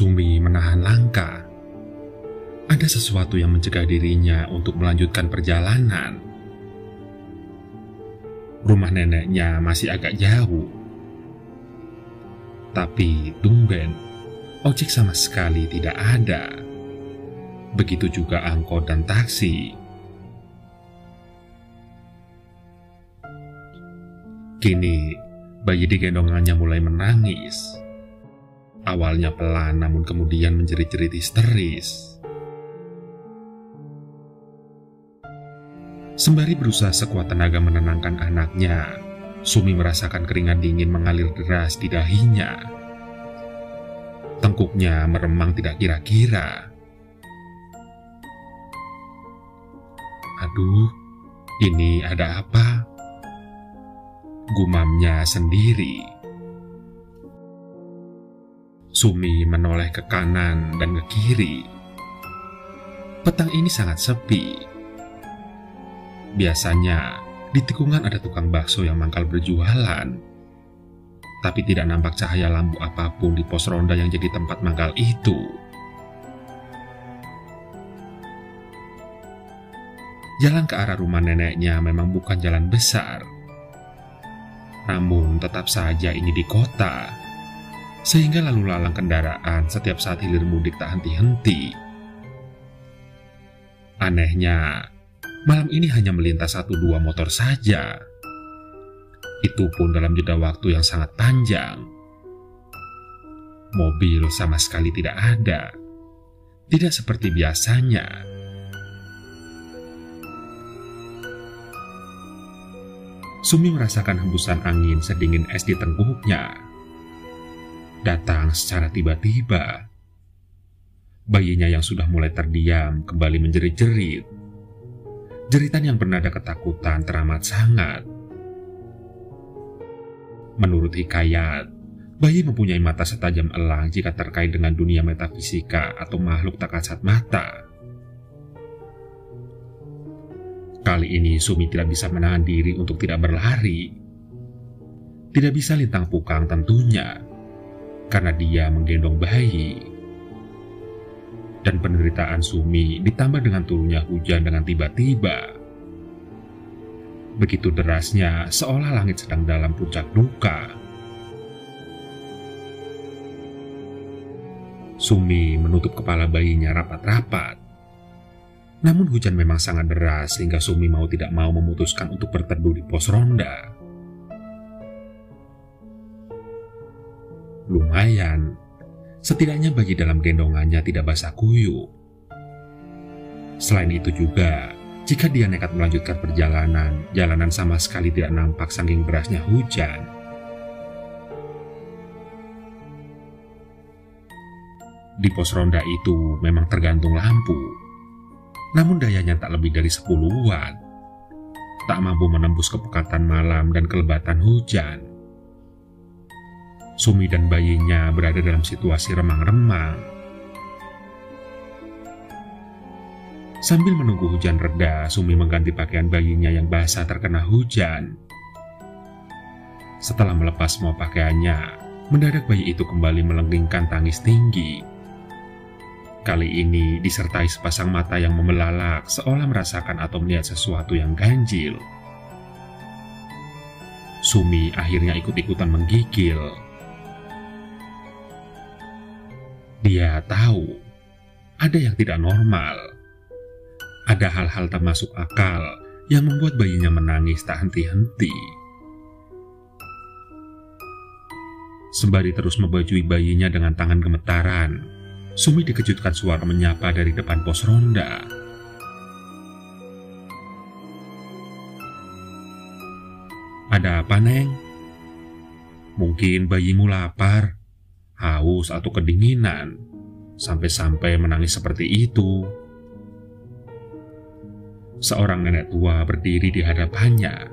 Sumi menahan langkah. Ada sesuatu yang mencegah dirinya untuk melanjutkan perjalanan. Rumah neneknya masih agak jauh. Tapi tumben, ojek sama sekali tidak ada. Begitu juga angkot dan taksi. Kini, bayi di gendongannya mulai menangis. Awalnya pelan, namun kemudian menjerit-jerit histeris. Sembari berusaha sekuat tenaga menenangkan anaknya, Sumi merasakan keringat dingin mengalir deras di dahinya. Tengkuknya meremang tidak kira-kira. Aduh, ini ada apa? Gumamnya sendiri. Sumi menoleh ke kanan dan ke kiri. Petang ini sangat sepi. Biasanya di tikungan ada tukang bakso yang mangkal berjualan, tapi tidak nampak cahaya lampu apapun di pos ronda yang jadi tempat mangkal itu. Jalan ke arah rumah neneknya memang bukan jalan besar, namun tetap saja ini di kota, sehingga lalu lalang kendaraan setiap saat hilir mudik tak henti-henti. Anehnya, malam ini hanya melintas 1-2 motor saja. Itu pun dalam jeda waktu yang sangat panjang. Mobil sama sekali tidak ada. Tidak seperti biasanya. Sumi merasakan hembusan angin sedingin es di tengkuknya. Datang secara tiba-tiba. Bayinya yang sudah mulai terdiam kembali menjerit-jerit. Jeritan yang bernada ketakutan teramat sangat. Menurut hikayat, bayi mempunyai mata setajam elang jika terkait dengan dunia metafisika atau makhluk tak kasat mata. Kali ini Sumi tidak bisa menahan diri untuk tidak berlari. Tidak bisa lintang pukang tentunya, karena dia menggendong bayi. Dan penderitaan Sumi ditambah dengan turunnya hujan dengan tiba-tiba. Begitu derasnya, seolah langit sedang dalam puncak duka. Sumi menutup kepala bayinya rapat-rapat. Namun hujan memang sangat deras sehingga Sumi mau tidak mau memutuskan untuk berteduh di pos ronda. Lumayan, setidaknya bayi dalam gendongannya tidak basah kuyup. Selain itu juga, jika dia nekat melanjutkan perjalanan, jalanan sama sekali tidak nampak saking derasnya hujan. Di pos ronda itu memang tergantung lampu, namun dayanya tak lebih dari 10 watt. Tak mampu menembus kepekatan malam dan kelebatan hujan. Sumi dan bayinya berada dalam situasi remang-remang. Sambil menunggu hujan reda, Sumi mengganti pakaian bayinya yang basah terkena hujan. Setelah melepas semua pakaiannya, mendadak bayi itu kembali melenggingkan tangis tinggi. Kali ini disertai sepasang mata yang membelalak, seolah merasakan atau melihat sesuatu yang ganjil. Sumi akhirnya ikut-ikutan menggigil. Dia tahu ada yang tidak normal. Ada hal-hal tak masuk akal yang membuat bayinya menangis tak henti-henti. Sembari terus membajui bayinya dengan tangan gemetaran, Sumi dikejutkan suara menyapa dari depan pos ronda. Ada apa, Neng? Mungkin bayimu lapar, haus atau kedinginan, sampai-sampai menangis seperti itu. Seorang nenek tua berdiri di hadapannya.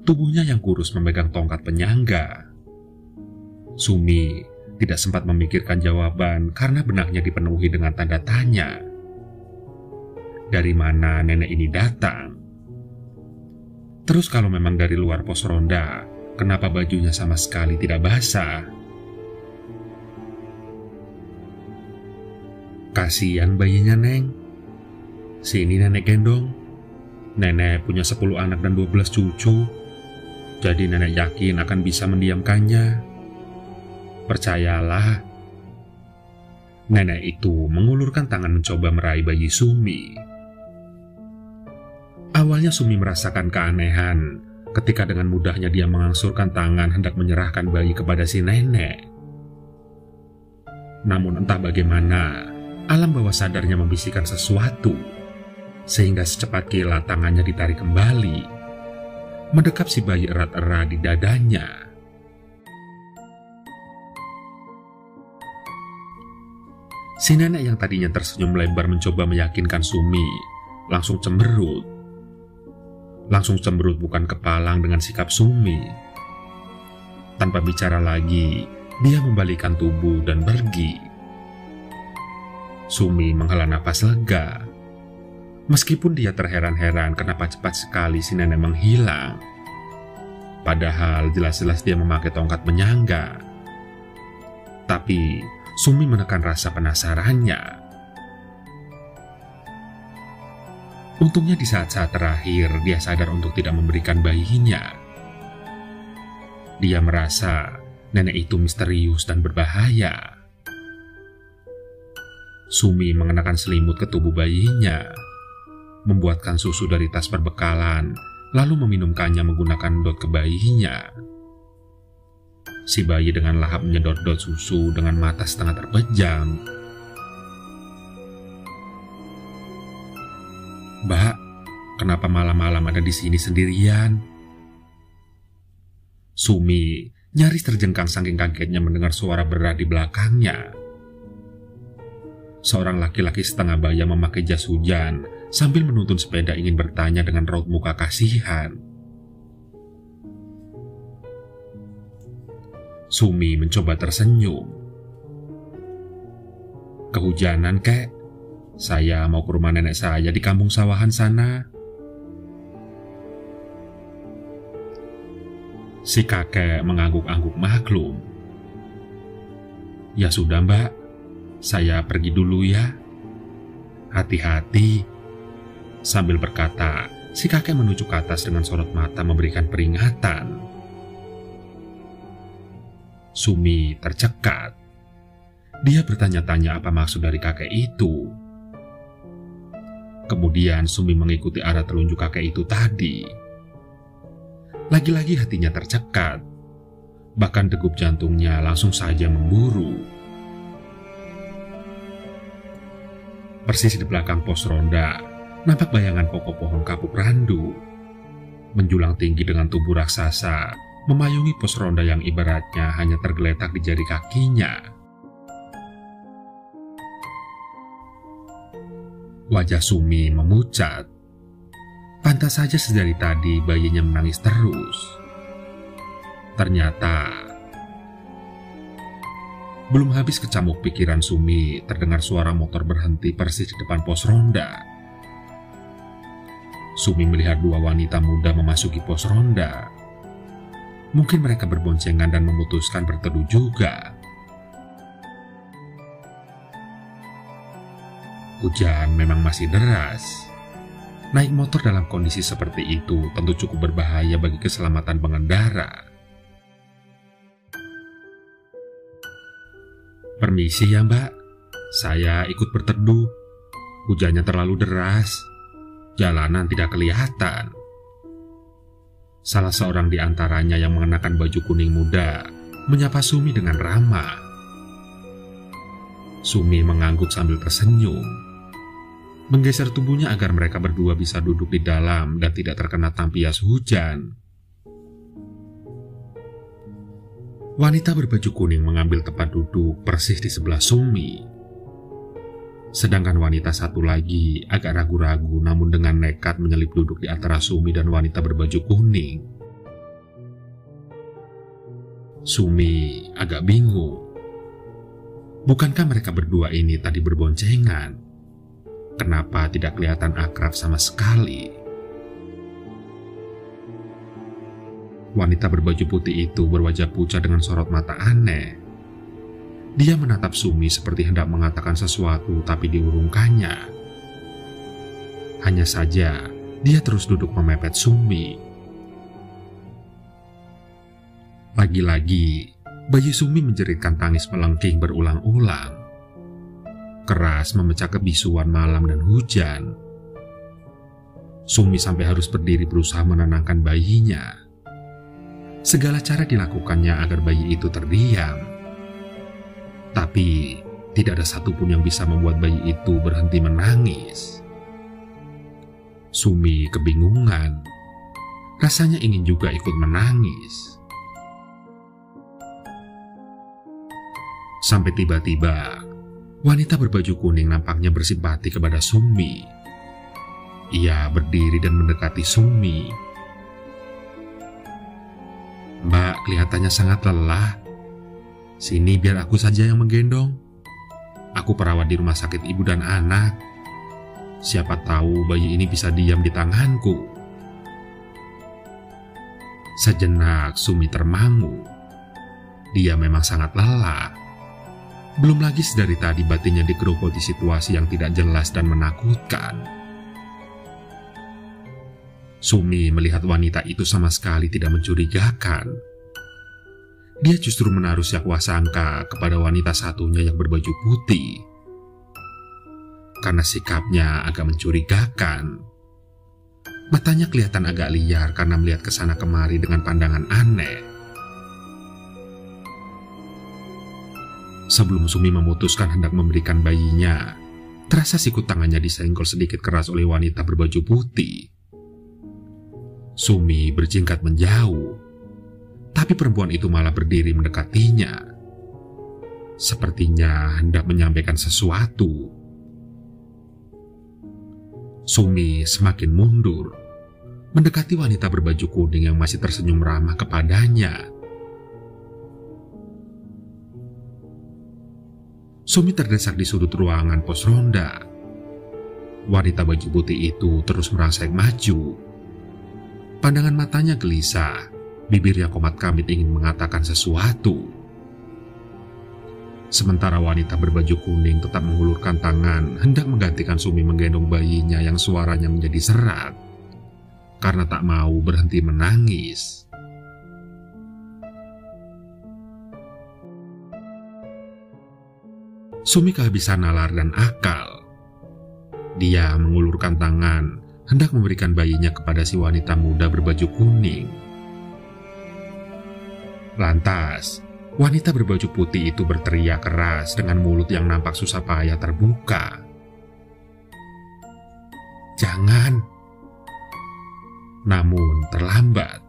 Tubuhnya yang kurus memegang tongkat penyangga. Sumi tidak sempat memikirkan jawaban karena benaknya dipenuhi dengan tanda tanya. Dari mana nenek ini datang? Terus kalau memang dari luar pos ronda, kenapa bajunya sama sekali tidak basah? Kasihan bayinya, Neng. Sini nenek gendong. Nenek punya 10 anak dan 12 cucu. Jadi nenek yakin akan bisa mendiamkannya. Percayalah. Nenek itu mengulurkan tangan mencoba meraih bayi Sumi. Awalnya Sumi merasakan keanehan ketika dengan mudahnya dia mengangsurkan tangan hendak menyerahkan bayi kepada si nenek. Namun entah bagaimana, alam bawah sadarnya membisikkan sesuatu, sehingga secepat kilat tangannya ditarik kembali, mendekap si bayi erat-erat di dadanya. Si nenek yang tadinya tersenyum lebar mencoba meyakinkan Sumi, langsung cemberut. Langsung cemberut bukan kepalang dengan sikap Sumi. Tanpa bicara lagi, dia membalikkan tubuh dan pergi. Sumi menghela napas lega. Meskipun dia terheran-heran kenapa cepat sekali si nenek menghilang. Padahal jelas-jelas dia memakai tongkat penyangga. Tapi Sumi menekan rasa penasarannya. Untungnya di saat-saat terakhir dia sadar untuk tidak memberikan bayinya. Dia merasa nenek itu misterius dan berbahaya. Sumi mengenakan selimut ke tubuh bayinya, membuatkan susu dari tas perbekalan, lalu meminumkannya menggunakan dot ke bayinya. Si bayi dengan lahap menyedot dot susu dengan mata setengah terpejam. "Mbak, kenapa malam-malam ada di sini sendirian?" Sumi nyaris terjengkang saking kagetnya mendengar suara berat di belakangnya. Seorang laki-laki setengah baya memakai jas hujan sambil menuntun sepeda ingin bertanya dengan raut muka kasihan. Sumi mencoba tersenyum. "Kehujanan, kek? Saya mau ke rumah nenek saya di kampung sawahan sana." Si kakek mengangguk-angguk maklum. "Ya sudah, Mbak. Saya pergi dulu ya. Hati-hati." Sambil berkata, si kakek menuju ke atas dengan sorot mata memberikan peringatan. Sumi tercekat. Dia bertanya-tanya apa maksud dari kakek itu. Kemudian Sumi mengikuti arah telunjuk kakek itu tadi. Lagi-lagi hatinya tercekat. Bahkan degup jantungnya langsung saja memburu. Persis di belakang pos ronda, nampak bayangan pokok pohon kapuk randu. Menjulang tinggi dengan tubuh raksasa, memayungi pos ronda yang ibaratnya hanya tergeletak di jari kakinya. Wajah Sumi memucat. Pantas saja sedari tadi bayinya menangis terus. Ternyata belum habis kecamuk pikiran Sumi, terdengar suara motor berhenti persis di depan pos ronda. Sumi melihat dua wanita muda memasuki pos ronda. Mungkin mereka berboncengan dan memutuskan berteduh juga. Hujan memang masih deras. Naik motor dalam kondisi seperti itu tentu cukup berbahaya bagi keselamatan pengendara. "Permisi ya, Mbak. Saya ikut berteduh. Hujannya terlalu deras. Jalanan tidak kelihatan." Salah seorang di antaranya yang mengenakan baju kuning muda menyapa Sumi dengan ramah. Sumi mengangguk sambil tersenyum, menggeser tubuhnya agar mereka berdua bisa duduk di dalam dan tidak terkena tampias hujan. Wanita berbaju kuning mengambil tempat duduk persis di sebelah Sumi. Sedangkan wanita satu lagi agak ragu-ragu namun dengan nekat menyelip duduk di antara Sumi dan wanita berbaju kuning. Sumi agak bingung. Bukankah mereka berdua ini tadi berboncengan? Kenapa tidak kelihatan akrab sama sekali? Wanita berbaju putih itu berwajah pucat dengan sorot mata aneh. Dia menatap Sumi seperti hendak mengatakan sesuatu tapi diurungkannya. Hanya saja, dia terus duduk memepet Sumi. Lagi-lagi, bayi Sumi menjeritkan tangis melengking berulang-ulang. Keras memecah kebisuan malam dan hujan. Sumi sampai harus berdiri berusaha menenangkan bayinya. Segala cara dilakukannya agar bayi itu terdiam. Tapi tidak ada satupun yang bisa membuat bayi itu berhenti menangis. Sumi kebingungan. Rasanya ingin juga ikut menangis. Sampai tiba-tiba, wanita berbaju kuning nampaknya bersimpati kepada Sumi. Ia berdiri dan mendekati Sumi. "Mbak, kelihatannya sangat lelah. Sini biar aku saja yang menggendong. Aku perawat di rumah sakit ibu dan anak. Siapa tahu bayi ini bisa diam di tanganku." Sejenak Sumi termangu. Dia memang sangat lelah. Belum lagi sedari tadi batinnya digerogoti situasi yang tidak jelas dan menakutkan. Sumi melihat wanita itu sama sekali tidak mencurigakan. Dia justru menaruh sangka kepada wanita satunya yang berbaju putih. Karena sikapnya agak mencurigakan. Matanya kelihatan agak liar karena melihat ke sana kemari dengan pandangan aneh. Sebelum Sumi memutuskan hendak memberikan bayinya, terasa sikut tangannya disenggol sedikit keras oleh wanita berbaju putih. Sumi berjingkat menjauh. Tapi perempuan itu malah berdiri mendekatinya. Sepertinya hendak menyampaikan sesuatu. Sumi semakin mundur, mendekati wanita berbaju kuning yang masih tersenyum ramah kepadanya. Sumi terdesak di sudut ruangan pos ronda. Wanita baju putih itu terus merangsek maju. Pandangan matanya gelisah, bibirnya komat-kamit ingin mengatakan sesuatu. Sementara wanita berbaju kuning tetap mengulurkan tangan hendak menggantikan Sumi menggendong bayinya yang suaranya menjadi serak karena tak mau berhenti menangis. Sumi kehabisan nalar dan akal. Dia mengulurkan tangan hendak memberikan bayinya kepada si wanita muda berbaju kuning. Lantas, wanita berbaju putih itu berteriak keras dengan mulut yang nampak susah payah terbuka. "Jangan!" Namun terlambat.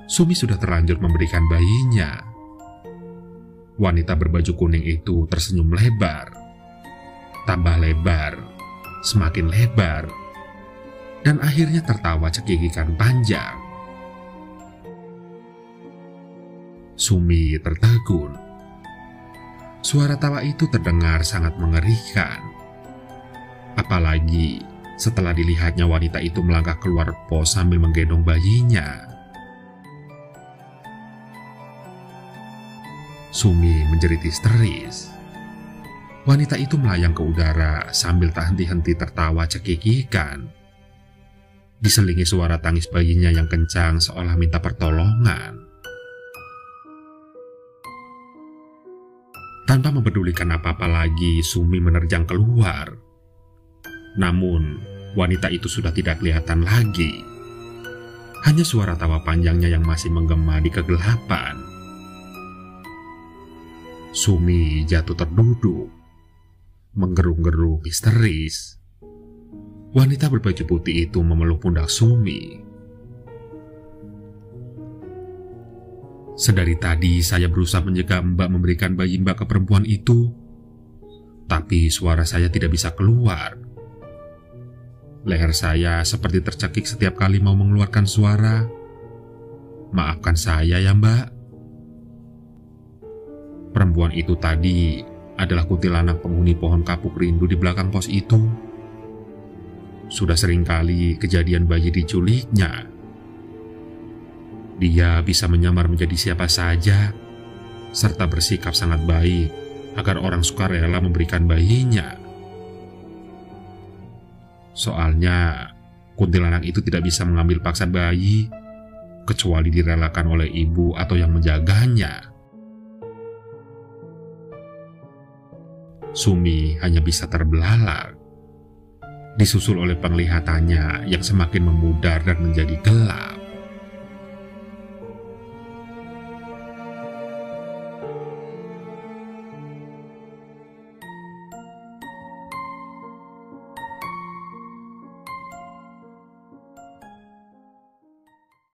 Sumi sudah terlanjur memberikan bayinya. Wanita berbaju kuning itu tersenyum lebar. Tambah lebar, semakin lebar, dan akhirnya tertawa cekikikan panjang. Sumi tertegun. Suara tawa itu terdengar sangat mengerikan. Apalagi setelah dilihatnya wanita itu melangkah keluar pos sambil menggendong bayinya. Sumi menjerit histeris. Wanita itu melayang ke udara sambil tak henti-henti tertawa cekikikan. Diselingi suara tangis bayinya yang kencang seolah minta pertolongan. Tanpa mempedulikan apa-apa lagi, Sumi menerjang keluar. Namun, wanita itu sudah tidak kelihatan lagi. Hanya suara tawa panjangnya yang masih menggema di kegelapan. Sumi jatuh terduduk, menggerung-gerung histeris. Wanita berbaju putih itu memeluk pundak Sumi. Sedari tadi saya berusaha mencegah Mbak memberikan bayi Mbak ke perempuan itu, tapi suara saya tidak bisa keluar. Leher saya seperti tercekik setiap kali mau mengeluarkan suara. Maafkan saya ya Mbak. Perempuan itu tadi adalah kuntilanak penghuni pohon kapuk rindu di belakang pos itu. Sudah sering kali kejadian bayi diculiknya. Dia bisa menyamar menjadi siapa saja, serta bersikap sangat baik agar orang sukarela memberikan bayinya. Soalnya, kuntilanak itu tidak bisa mengambil paksa bayi, kecuali direlakan oleh ibu atau yang menjaganya. Sumi hanya bisa terbelalak, disusul oleh penglihatannya yang semakin memudar dan menjadi gelap.